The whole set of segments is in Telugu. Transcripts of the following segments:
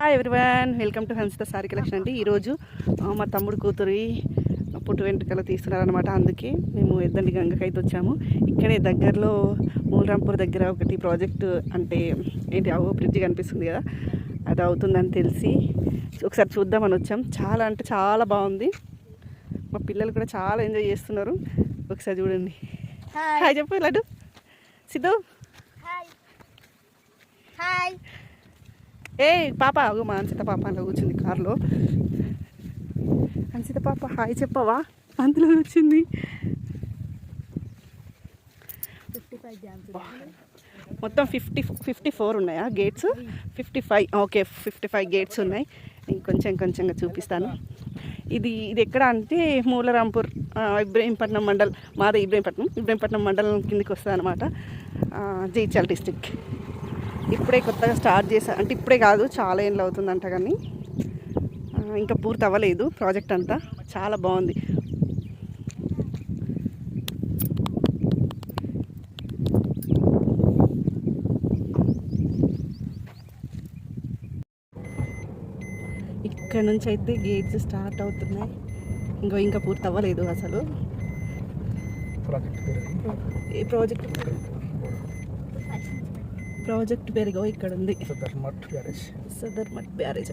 Hi everyone, welcome to Hansitha sorry collection అండి. ఈరోజు మా తమ్ముడు కూతురి పుట్టు వెంట్రుకలు తీస్తున్నారనమాట. అందుకే మేము ఎద్దండి గంగకైతే వచ్చాము. ఇక్కడే దగ్గరలో మూలరాంపూర్ దగ్గర ఒకటి ప్రాజెక్టు అంటే ఏంటి బ్రిడ్జి కనిపిస్తుంది కదా, అది అవుతుందని తెలిసి ఒకసారి చూద్దామని వచ్చాం. చాలా అంటే చాలా బాగుంది. మా పిల్లలు కూడా చాలా ఎంజాయ్ చేస్తున్నారు. ఒకసారి చూడండి. హాయ్ చెప్పు లడ్డు. సిద్ధు హాయ్. ఏ పాప, మా అన్సిత పాప అలా కూర్చుంది కార్లో. అన్సిత పాప హాయ్ చెప్పవా? అందులో వచ్చింది. మొత్తం 54 ఉన్నాయా గేట్స్? 55. ఓకే, 55 గేట్స్ ఉన్నాయి. కొంచెంగా చూపిస్తాను. ఇది ఎక్కడ అంటే మూలరాంపూర్ ఇబ్రహీంపట్నం మండల్. మాది ఇబ్రహీంపట్నం మండలం కిందకి వస్తుంది అనమాట. జైత్యాల డిస్టిక్. ఇప్పుడే కొత్తగా స్టార్ట్ చేశారు, అంటే ఇప్పుడే కాదు చాలా ఏళ్ళు అవుతుందంట, కానీ ఇంకా పూర్తి అవ్వలేదు ప్రాజెక్ట్ అంతా. చాలా బాగుంది. ఇక్కడ నుంచి అయితే గేట్స్ స్టార్ట్ అవుతున్నాయి. ఇంకా పూర్తి అవ్వలేదు అసలు. ఏ ప్రాజెక్ట్ పేరుగా ఇక్కడ ఉంది, సదర్మట్ బ్యారేజ్.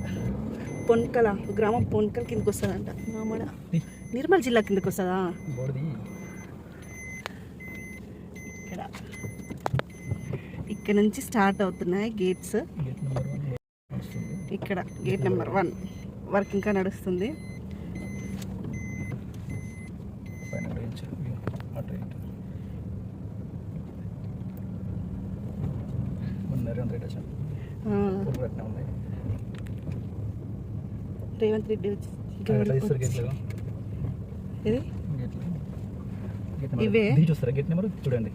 పొన్కల గ్రామం, పొన్కల్ కిందకి వస్తుందంట. మామూడ నిర్మల్ జిల్లా కిందకి వస్తుందా? ఇక్కడ నుంచి స్టార్ట్ అవుతున్నాయి గేట్స్. ఇక్కడ గేట్ నెంబర్ 1 వర్క్ ఇంకా నడుస్తుంది. రేవంత్ రెడ్డి ఇవే చూడండి.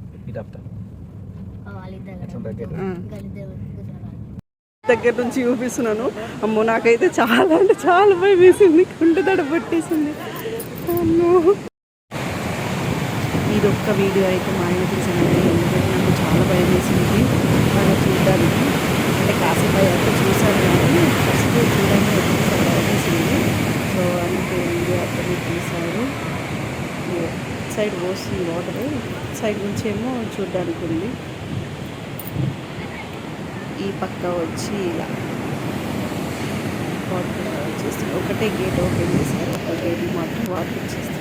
దగ్గర నుంచి చూపిస్తున్నాను. అమ్మో నాకైతే చాలా అంటే చాలా భయం వేసింది. కుంటు తడ పట్టేసింది. అమ్మో, ఇది ఒక్క వీడియో అయితే మా ఆయన తీసానండి. ఎందుకంటే నాకు చాలా భయం వేసింది అలా చూడడానికి. అంటే కాసేపు అయితే చూసాను, కానీ ఫస్ట్ చూడడానికి ఒకసారి భయం వేసింది. సో అంటే వీడియో అక్కడే తీశారు. సైడ్ పోస్తుంది వాటర్, సైడ్ నుంచి ఏమో చూడడానికి ఉంది. ఈ పక్క వచ్చి ఇలా వాటర్ వచ్చేస్తుంది. ఒకటే గేట్ ఓపెన్ చేశారు, ఒక గేట్ మాత్రం వాటర్ వచ్చేస్తుంది.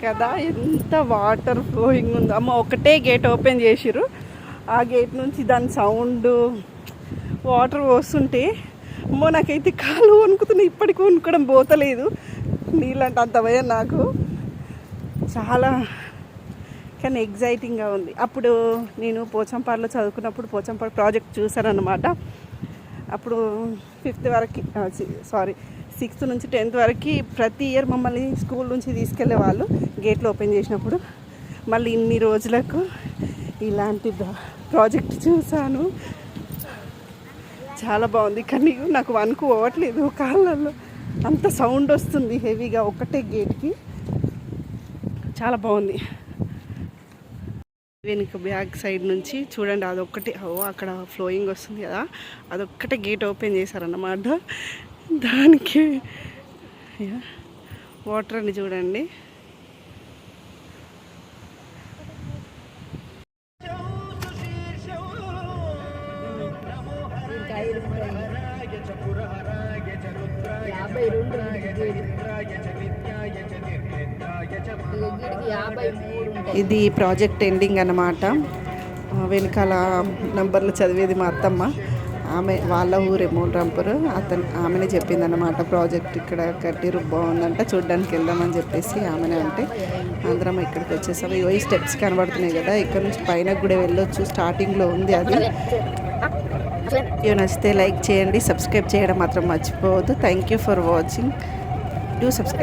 కదా ఎంత వాటర్ ఫ్లోయింగ్ ఉందో. అమ్మ ఒకటే గేట్ ఓపెన్ చేసిర్రు. ఆ గేట్ నుంచి దాని సౌండ్, వాటర్ వస్తుంటే అమ్మో నాకైతే కాలు వణుకుతున్నాయి. ఇప్పటికీ వణుకోవడం పోతలేదు. నీళ్ళంటే అంత భయం నాకు. చాలా కానీ ఎగ్జైటింగ్గా ఉంది. అప్పుడు నేను పోచంపాడులో చదువుకున్నప్పుడు పోచంపాడు ప్రాజెక్ట్ చూశాను అనమాట. అప్పుడు 6th నుంచి 10th వరకు ప్రతి ఇయర్ మమ్మల్ని స్కూల్ నుంచి తీసుకెళ్లే వాళ్ళు గేట్లు ఓపెన్ చేసినప్పుడు. మళ్ళీ ఇన్ని రోజులకు ఇలాంటి ప్రాజెక్ట్ చూశాను. చాలా బాగుంది. కానీ నాకు వణుకు పోవట్లేదు కాళ్ళల్లో, అంత సౌండ్ వస్తుంది హెవీగా ఒకటే గేట్కి. చాలా బాగుంది. వెనుక బ్యాక్ సైడ్ నుంచి చూడండి, అదొక్కటి అక్కడ ఫ్లోయింగ్ వస్తుంది కదా, అదొక్కటే గేట్ ఓపెన్ చేశారన్నమాట. దానికి వాటర్ అని చూడండి. ఇది ప్రాజెక్ట్ ఎండింగ్ అన్నమాట. వెనకాల నంబర్లు చదివేది మా అత్తమ్మ. ఆమె వాళ్ళ ఊరే మూలరాంపూర్. ఆమెనే చెప్పిందన్నమాట ప్రాజెక్ట్ ఇక్కడ కట్టిరు బాగుందంట, చూడ్డానికి వెళ్దామని చెప్పేసి ఆమెనే. అంటే అందరం ఇక్కడికి వచ్చేసాము. ఈ స్టెప్స్ కనబడుతున్నాయి కదా, ఇక్కడ నుంచి పైన కూడా వెళ్ళొచ్చు. స్టార్టింగ్లో ఉంది అది. వీడియో నచ్చితే లైక్ చేయండి, సబ్స్క్రైబ్ చేయడం మాత్రం మర్చిపోవద్దు. Thank you for watching. Do subscribe.